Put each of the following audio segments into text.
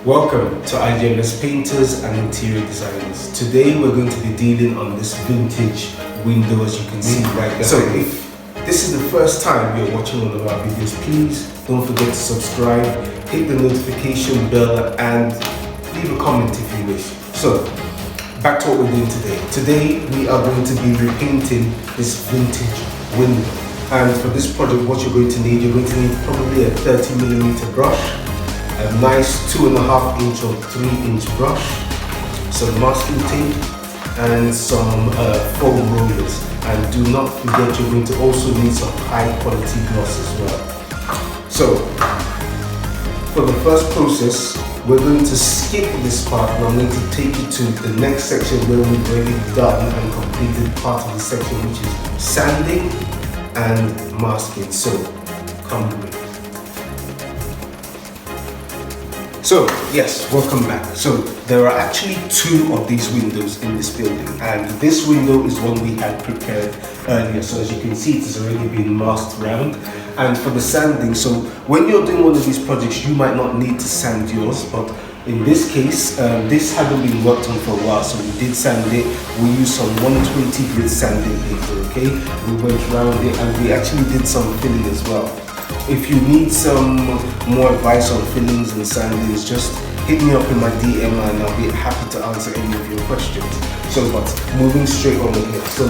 Welcome to IJMS Painters and Interior Designers. Today we're going to be dealing on this vintage window, as you can see right there. So if this is the first time you're watching one of our videos, please don't forget to subscribe, hit the notification bell and leave a comment if you wish. So back to what we're doing today. Today we are going to be repainting this vintage window. And for this project, what you're going to need probably a 30mm brush, a nice 2.5 inch or 3 inch brush, some masking tape and some foam rollers. And do not forget, you're going to also need some high quality gloss as well. So for the first process, we're going to skip this part and I'm going to take you to the next section where we've already done and completed part of the section, which is sanding and masking. So come with me. So yes, welcome back. So there are actually two of these windows in this building, and this window is one we had prepared earlier. So as you can see, it has already been masked round. And for the sanding, so when you're doing one of these projects, you might not need to sand yours, but in this case, this hadn't been worked on for a while, so we did sand it. We used some 120 grit sanding paper, okay? We went around it and we actually did some filling as well. If you need some more advice on fillings and sandings, just hit me up in my DM and I'll be happy to answer any of your questions. So, but moving straight on here. So,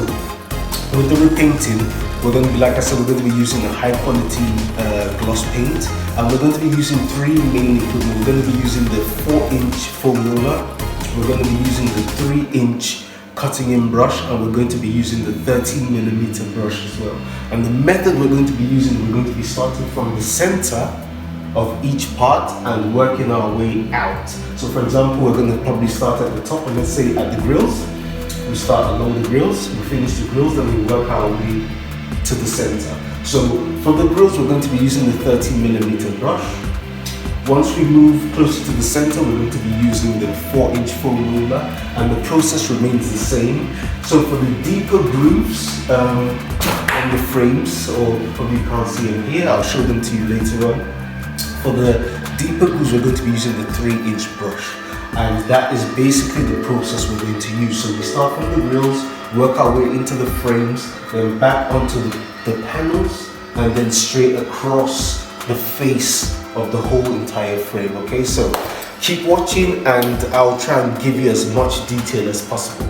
with the repainting, we're going to be, like I said, we're going to be using a high quality gloss paint, and we're going to be using three main equipment. We're going to be using the 4-inch foam roller, we're going to be using the 3-inch cutting in brush, and we're going to be using the 13mm brush as well. And the method we're going to be using, we're going to be starting from the center of each part and working our way out. So for example, we're going to probably start at the top, and let's say at the grills. We start along the grills, we finish the grills, then we work our way to the center. So for the grills, we're going to be using the 13mm brush. Once we move closer to the center, we're going to be using the 4-inch foam roller, and the process remains the same. So for the deeper grooves on the frames, or probably you can't see them here, I'll show them to you later on. For the deeper grooves, we're going to be using the 3-inch brush. And that is basically the process we're going to use. So we start from the grills, work our way into the frames, then back onto the panels, and then straight across the face of the whole entire frame. Okay, so keep watching and I'll try and give you as much detail as possible.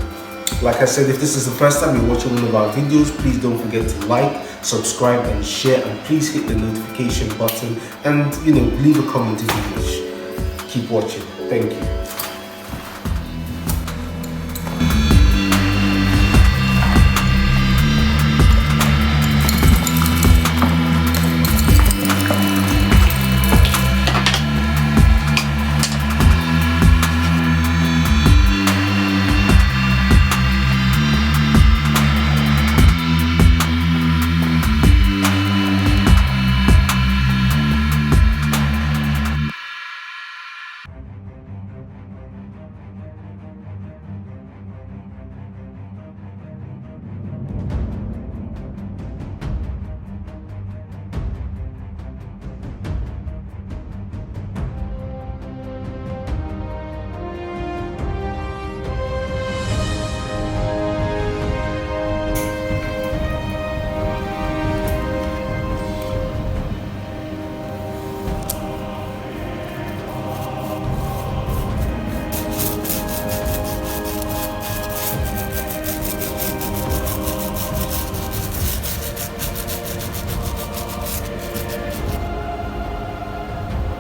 Like I said, if this is the first time you're watching one of our videos, please don't forget to like, subscribe and share, and please hit the notification button and leave a comment if you wish. Keep watching. Thank you.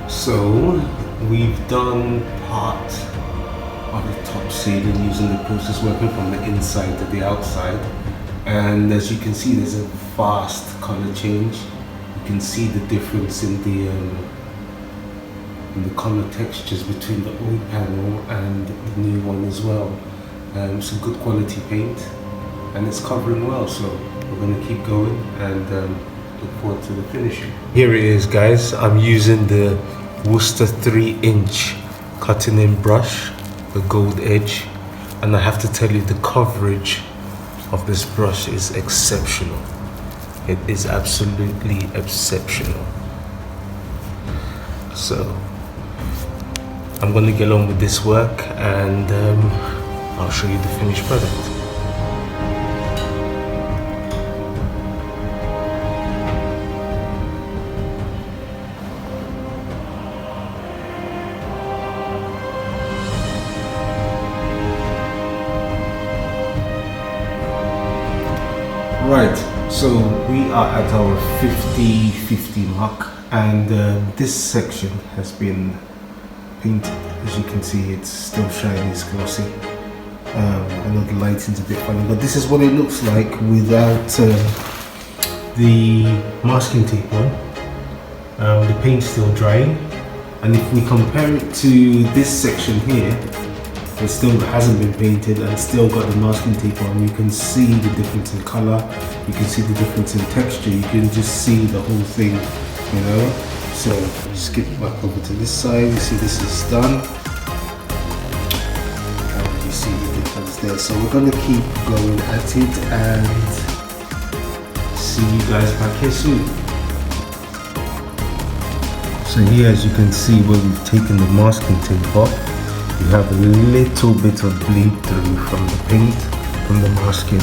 So we've done part of the top ceiling using the process working from the inside to the outside, and as you can see, there's a vast color change. You can see the difference in the color textures between the old panel and the new one as well. Some good quality paint, and it's covering well, so we're going to keep going and look forward to the finishing. Here it is, guys. I'm using the Worcester 3-inch cutting in brush, the gold edge, and I have to tell you, the coverage of this brush is exceptional. It is absolutely exceptional. So I'm going to get on with this work, and I'll show you the finished product. Right, so we are at our 50-50 mark, and this section has been painted. As you can see, it's still shiny, it's glossy. I know the lighting's a bit funny, but this is what it looks like without the masking tape on. The paint's still drying, and if we compare it to this section here, it still hasn't been painted and still got the masking tape on. You can see the difference in color, you can see the difference in texture, you can just see the whole thing, you know. So skip back over to this side. You see this is done, and you see the difference there. So we're going to keep going at it and see you guys back here soon. So here, as you can see, where we've taken the masking tape off, you have a little bit of bleed through from the paint, from the masking.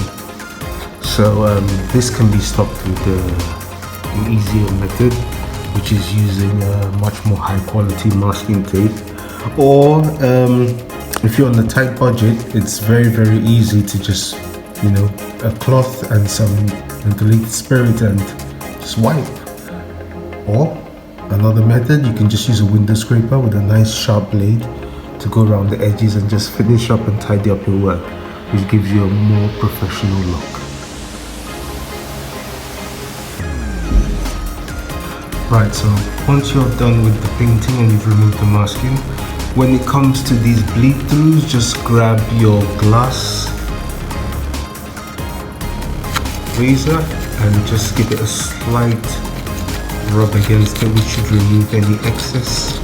So this can be stopped with an easier method, which is using a much more high quality masking tape. Or if you're on a tight budget, it's very easy to just, you know, a cloth and some mentholated spirit and just wipe. Or another method, you can just use a window scraper with a nice sharp blade to go around the edges and just finish up and tidy up your work, which gives you a more professional look. Right, so once you're done with the painting and you've removed the masking, when it comes to these bleed throughs, just grab your glass razor and just give it a slight rub against it, which should remove any excess.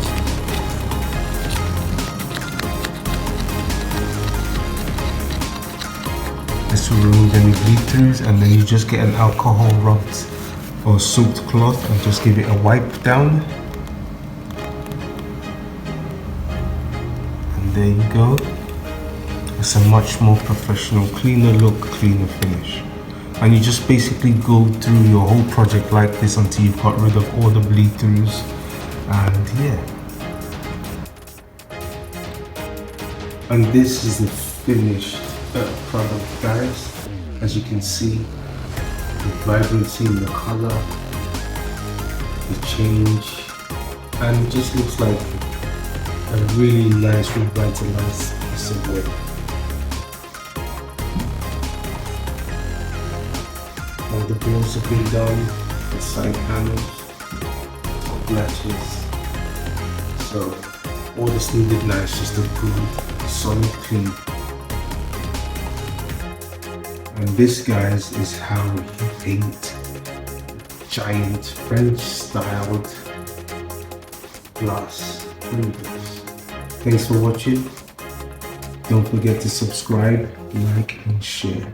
This will remove any bleed throughs, and then you just get an alcohol rubbed or soaked cloth and just give it a wipe down. And there you go. It's a much more professional, cleaner look, cleaner finish. And you just basically go through your whole project like this until you've got rid of all the bleed throughs. And yeah. And this is the finished product, guys. As you can see, the vibrancy in the color, the change, and it just looks like a really nice, revitalized piece of work. All the grills have been done, the side panels, top latches. So all that's needed now is just a good, solid clean. And this, guys, is how you paint giant French-styled glass windows. Thanks for watching. Don't forget to subscribe, like, and share.